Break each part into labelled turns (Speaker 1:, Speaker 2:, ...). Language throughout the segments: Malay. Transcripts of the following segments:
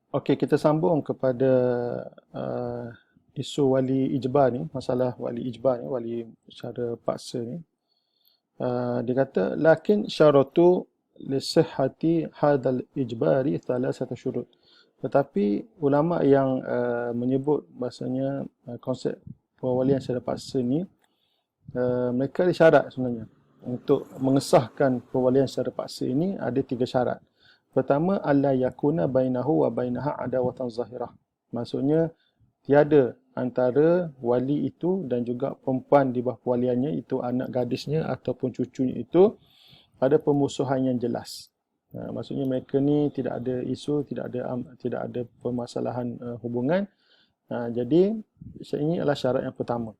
Speaker 1: Okey, kita sambung kepada uh, isu wali ijbar ni, masalah wali ijbar ni, wali secara paksa ni. Dia kata, lakin syaratu lisihhati hadal ijbari thalathata syurut. Tetapi ulama yang menyebut bahasanya konsep perwalian secara paksa ni, mereka ada syarat sebenarnya. Untuk mengesahkan perwalian secara paksa ini ada 3 syarat. Pertama, alla yakuna bainahu wa bainaha adawatan zahirah. Maksudnya tiada antara wali itu dan juga perempuan di bawah perwaliannya, itu anak gadisnya ataupun cucunya itu, ada permusuhan yang jelas. Maksudnya mereka ni tidak ada isu, tidak ada permasalahan hubungan. Jadi ini adalah syarat yang pertama.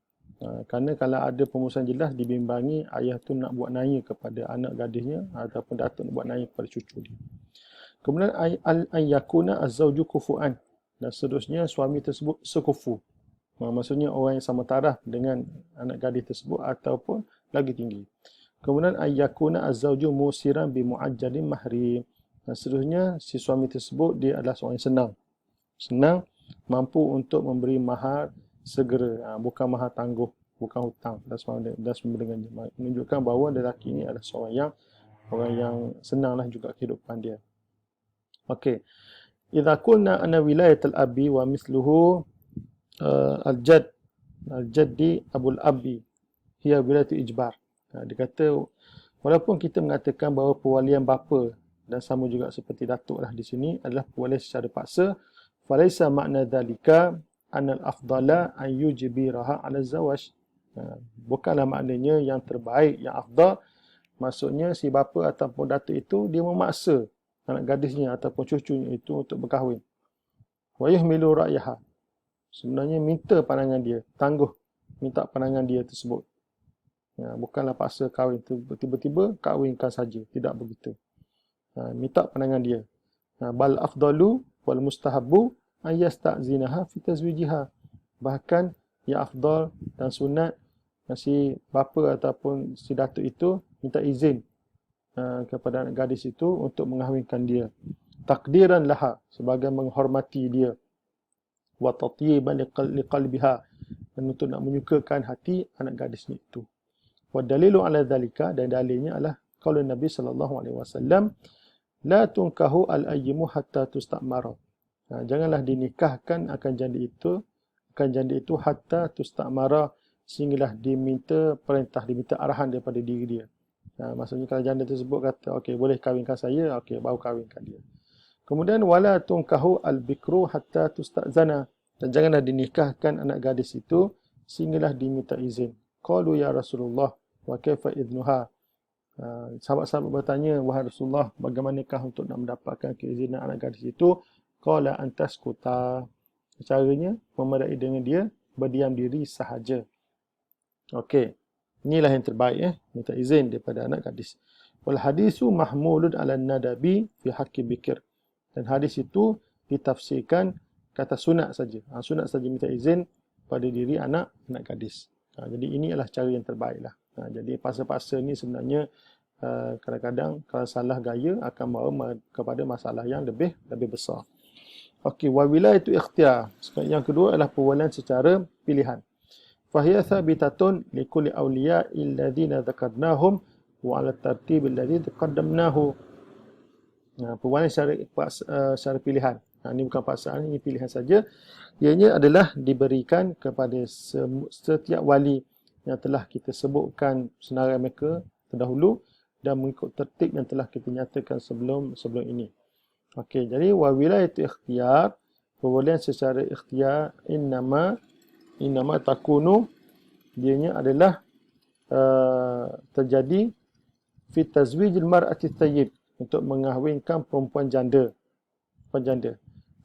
Speaker 1: Kerana kalau ada permusuhan jelas, dibimbangi ayah tu nak buat naya kepada anak gadisnya ataupun datuk nak buat naya kepada cucu dia. Kemudian an yakuna az-zawju kufu'an, dan seterusnya suami tersebut sekufu. Maksudnya orang yang sama taraf dengan anak gadis tersebut ataupun lagi tinggi. Kemudian an yakuna az-zawju musiran bi mu'ajjalin mahri, dan seterusnya si suami tersebut dia adalah seorang yang senang, mampu untuk memberi mahar segera, bukan mahar tangguh, bukan hutang dan sebagainya. Menunjukkan bahawa lelaki ini adalah seorang yang senanglah juga kehidupan dia. Okey. Idza qulna anna wilayatul abi wa mithluhu al-jaddi abul abi hiya wilayatu ijbar. Dia kata walaupun kita mengatakan bahawa perwalian bapa dan sama juga seperti datuk lah di sini adalah perwalian secara paksa, falaisa makna dzalika anal afdala an yujbiraha ala zawaj. Bukanlah maknanya yang terbaik, yang afdal, maksudnya si bapa ataupun datuk itu dia memaksa anak gadisnya ataupun cucunya itu untuk berkahwin. Wa yuhmilu ra'yaha. Sebenarnya minta pandangan dia, tangguh minta pandangan dia tersebut. Bukanlah paksa kahwin, tiba-tiba kahwinkan saja, tidak begitu. Minta pandangan dia. Bal afdalu wal mustahabbu an yasta'zinaha fi tazwijiha. Bahkan yang afdal dan sunat si bapa ataupun si datuk itu minta izin kepada anak gadis itu untuk mengahwinkan dia, takdiran laha, sebagai menghormati dia, wa tatyiban liqalbiha, dan untuk nak menyukakan hati anak gadisnya itu. Wa dalilu ala dhalika, dan dalilnya adalah qaulun Nabi sallallahu alaihi wasallam, la tunkahu al-ayyimu hatta tustamara. Janganlah dinikahkan akan janda itu hatta tustamara, sehinggalah diminta perintah, diminta arahan daripada diri dia. Maksudnya kalau janda tersebut kata, okey boleh kahwinkan saya, okey baru kahwinkan dia. Kemudian wala tunkahu al-bikru hatta tusta'zana, dan janganlah dinikahkan anak gadis itu sehinggalah diminta izin. Qalu ya Rasulullah wa kaifa idnuha. Sahabat-sahabat bertanya, wahai Rasulullah, bagaimanakah untuk nak mendapatkan keizinan anak gadis itu? Qala antaskuta. Caranya memadai dengan dia berdiam diri sahaja. Okey. Inilah yang terbaik, minta izin daripada anak gadis. Wal hadisu mahmulun ala nadabi fi haqqi bikir. Dan hadis itu ditafsirkan kata sunat saja. Sunat saja minta izin pada diri anak gadis. Jadi ini adalah cara yang terbaik lah. Jadi paksa-paksa ni sebenarnya kadang-kadang kalau salah gaya akan bawa kepada masalah yang lebih besar. Okey, wa wilayatu ikhtiyar. Yang kedua adalah perwalian secara pilihan. Fahiya thabitatun likulli awliya'il ladzina dzakarnahum wa 'ala tartib alladzi qaddamnahu. Perwalian secara pilihan. Ini bukan paksaan, ini pilihan saja. Ianya adalah diberikan kepada setiap wali yang telah kita sebutkan senarai mereka terdahulu dan mengikut tertib yang telah kita nyatakan sebelum ini. Okey, jadi wa wilayatu ikhtiyar, perwalian secara ikhtiar, innama takunu, dianya adalah terjadi fi tazwijil mar'ati thayyib, untuk mengahwinkan perempuan janda.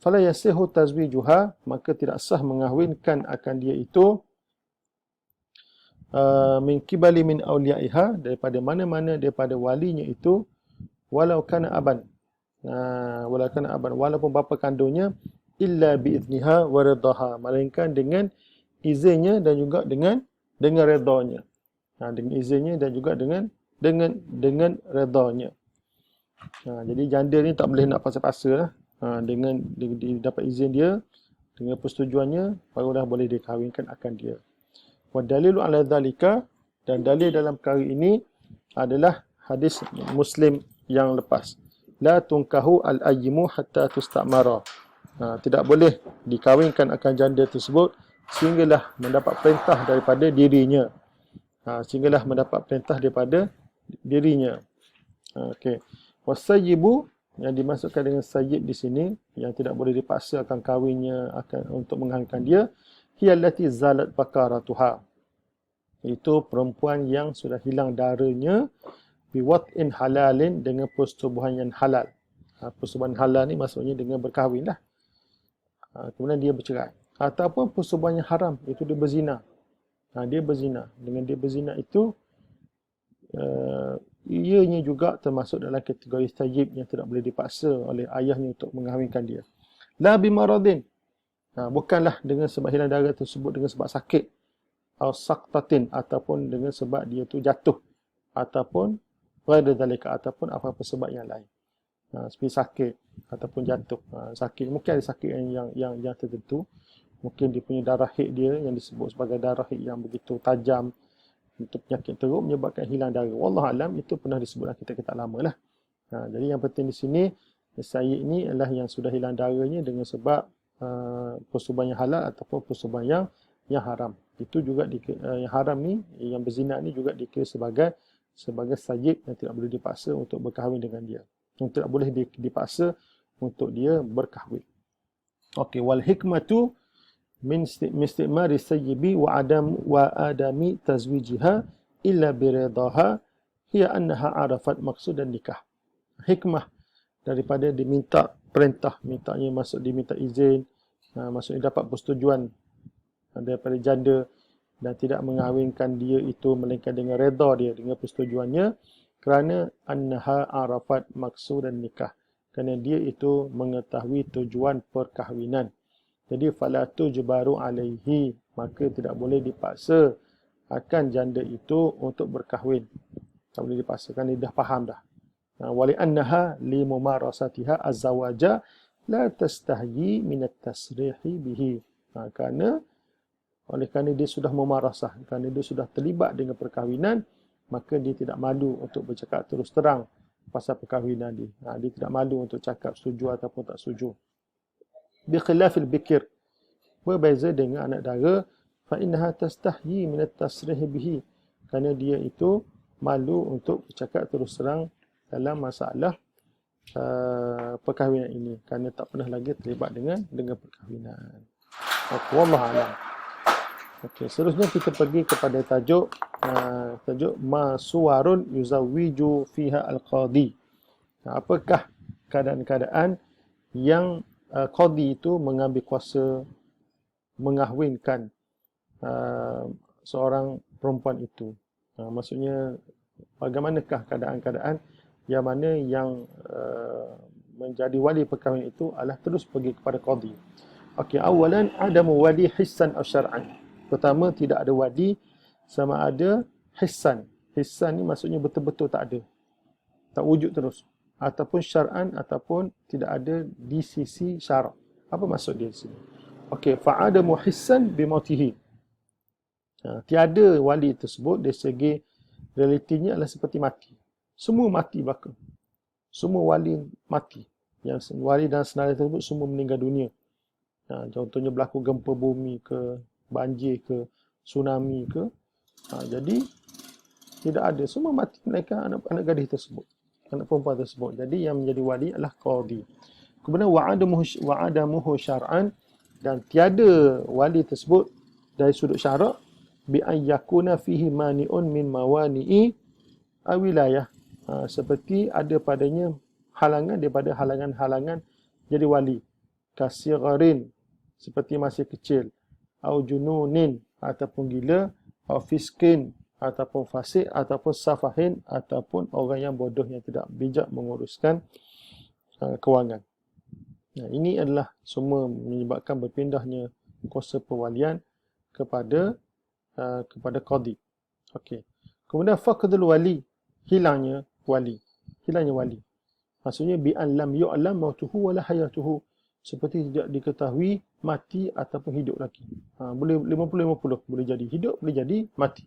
Speaker 1: Fala yasihu tazwijuha, maka tidak sah mengahwinkan akan dia itu min kibali min awliyaiha, daripada mana-mana daripada walinya itu, walau kana aban, walaupun bapa kandungnya, illa biizniha wa ridaha, melainkan dengan izinnya dan juga dengan redanya. Dengan izinnya dan juga dengan redanya. Jadi janda ni tak boleh nak paksa-paksa lah. dengan dapat izin dia, dengan persetujuannya, barulah boleh dikahwinkan akan dia. Wa dalilu ala dzalika, dan dalil dalam perkara ini adalah hadis Muslim yang lepas. La tunkahu al-ayyimu hatta tustamara. Tidak boleh dikahwinkan akan janda tersebut sehinggalah mendapat perintah daripada dirinya. Sehinggalah mendapat perintah daripada dirinya. Okey. Wasayyibu, yang dimasukkan dengan sayyib di sini, yang tidak boleh dipaksa akan kahwinnya, untuk mengahwinkan dia, hiyallati zalat bakaratuha. Itu perempuan yang sudah hilang darahnya, biwat'in halalin, dengan persetubuhan yang halal. Persetubuhan halal ni maksudnya dengan berkahwin lah. Kemudian dia bercerai. Ataupun persetubuhan yang haram, itu dia berzina. Dia berzina. Dengan dia berzina itu, ianya juga termasuk dalam kategori sayyib yang tidak boleh dipaksa oleh ayahnya untuk mengahwinkan dia. La bimaradin, bukanlah dengan sebab hilang darah tersebut dengan sebab sakit, atau saktatin, ataupun dengan sebab dia tu jatuh, ataupun ghairu dzalika, ataupun apa-apa sebab yang lain. Seperti sakit ataupun jatuh. Sakit mungkin ada sakit yang tertentu, mungkin dia punya darah haid dia yang disebut sebagai darah haid yang begitu tajam, untuk penyakit teruk menyebabkan hilang darah. Wallahu alam, itu pernah disebut dalam kitab-kitab lama lah. Jadi yang penting di sini, sayyid ini adalah yang sudah hilang darahnya dengan sebab persetubuhan yang halal ataupun persetubuhan yang haram. Itu juga yang haram ni, yang berzina ni juga dikira sebagai sayyid yang tidak boleh dipaksa untuk berkahwin dengan dia. Yang tidak boleh dipaksa untuk dia berkahwin. Okey, wal hikmatu min istimari sayyibi wa adami tazwijiha illa biridaha hiya annaha arafat maqsudan nikah. Hikmah daripada diminta perintah, mintanya maksud diminta izin, maksudnya dapat persetujuan daripada janda dan tidak mengahwinkan dia itu melainkan dengan redha dia, dengan persetujuannya, kerana annaha arafat maqsudan nikah, kerana dia itu mengetahui tujuan perkahwinan. Jadi fala tujbaru alaihi, maka tidak boleh dipaksa akan janda itu untuk berkahwin. Tak boleh dipaksa, kan dia dah faham dah. Wali annaha li mumarasatiha azwaja la tastahyi min at-tasrihi bihi. Kerana dia sudah memarasah, kerana dia sudah terlibat dengan perkahwinan, maka dia tidak malu untuk bercakap terus terang pasal perkahwinan dia. Dia tidak malu untuk cakap setuju ataupun tak setuju. Bi khilafil bikir, berbeza dengan anak dara, fa innaha tastahyi min at-tasrih bihi, kerana dia itu malu untuk bercakap terus terang dalam masalah perkahwinan ini, kerana tak pernah lagi terlibat dengan perkahwinan. Wallahu a'lam. Okey, seterusnya kita pergi kepada tajuk masuwarun yuzawwiju fiha al-qadi. Apakah keadaan-keadaan yang qadi itu mengambil kuasa mengahwinkan seorang perempuan itu. Maksudnya, bagaimanakah keadaan-keadaan yang mana yang menjadi wali perkahwinan itu adalah terus pergi kepada qadi. Okey, awalan adamu wali hissan atau syar'an. Pertama, tidak ada wali sama ada hissan. Hissan ni maksudnya betul-betul tak ada, tak wujud terus, ataupun syar'an, ataupun tidak ada di sisi syarak. Apa maksud dia di sini? Okey, fa'adamu hissan bimautihi. Tiada wali tersebut dari segi realitinya adalah seperti mati. Semua mati belaka. Semua wali mati. Yang wali dan senarai tersebut semua meninggal dunia. Contohnya berlaku gempa bumi ke, banjir ke, tsunami ke. Jadi tidak ada, semua mati mereka anak gadis tersebut, anak perempuan tersebut. Jadi yang menjadi wali adalah qadi. Kemudian wa'adamuhu syar'an, dan tiada wali tersebut dari sudut syarak, bi an yakuna fihi mani'un min mawani'i wilayah, seperti ada padanya halangan daripada halangan-halangan jadi wali, kasirarin, seperti masih kecil, au jununin, ataupun gila, au fiskin, ataupun fasik, ataupun safahin, ataupun orang yang bodoh yang tidak bijak menguruskan kewangan. Ini adalah semua menyebabkan berpindahnya kuasa perwalian kepada qadi. Okey. Kemudian faqdul wali, hilangnya wali. Maksudnya bi an lam yu'lam mautuhu wala hayatuhu, seperti tidak diketahui mati ataupun hidup lagi. Boleh 50-50, boleh jadi hidup, boleh jadi mati.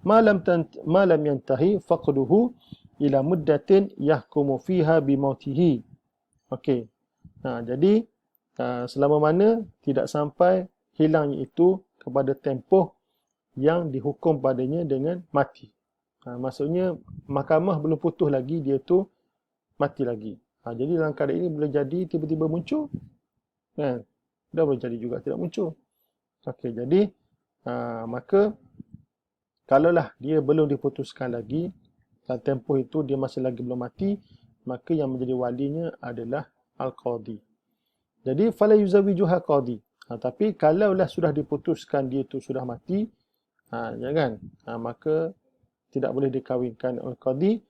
Speaker 1: Malam yantahi faqduhu ila muddatin yahkumu fiha bi mautihi. Okey. Jadi selama mana tidak sampai hilangnya itu kepada tempoh yang dihukum padanya dengan mati. Maksudnya mahkamah belum putus lagi, dia tu mati lagi. Jadi dalam keadaan ini boleh jadi tiba-tiba muncul, kan? Dah boleh jadi juga tidak muncul. Okey, jadi maka kalaulah dia belum diputuskan lagi, dalam tempoh itu dia masih lagi belum mati, maka yang menjadi walinya adalah al-qadhi. Jadi fala yuzawijuha qadhi. Tapi kalaulah sudah diputuskan dia itu sudah mati, jangan, maka tidak boleh dikahwinkan oleh qadhi.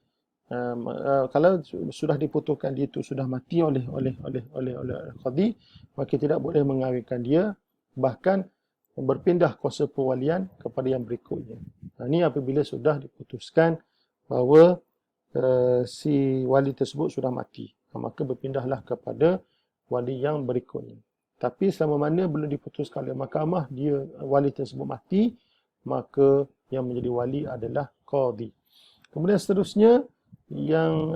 Speaker 1: Kalau sudah diputuskan dia itu sudah mati oleh qadhi, maka tidak boleh mengahwinkan dia, bahkan berpindah kuasa perwalian kepada yang berikutnya. Ini apabila sudah diputuskan bahawa si wali tersebut sudah mati, maka berpindahlah kepada wali yang berikutnya. Tapi selama mana belum diputuskan oleh mahkamah dia wali tersebut mati, maka yang menjadi wali adalah qadhi. Kemudian seterusnya yang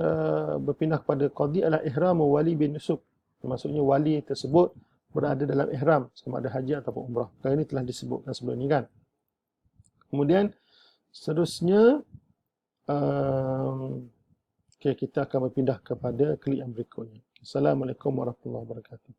Speaker 1: berpindah kepada qadhi adalah ihram wali bin nusuk. Maksudnya wali tersebut berada dalam ihram sama ada haji ataupun umrah. Ini telah disebutkan sebelum ini, kan. Kemudian seterusnya kita akan berpindah kepada klik yang berikutnya. Assalamualaikum warahmatullahi wabarakatuh.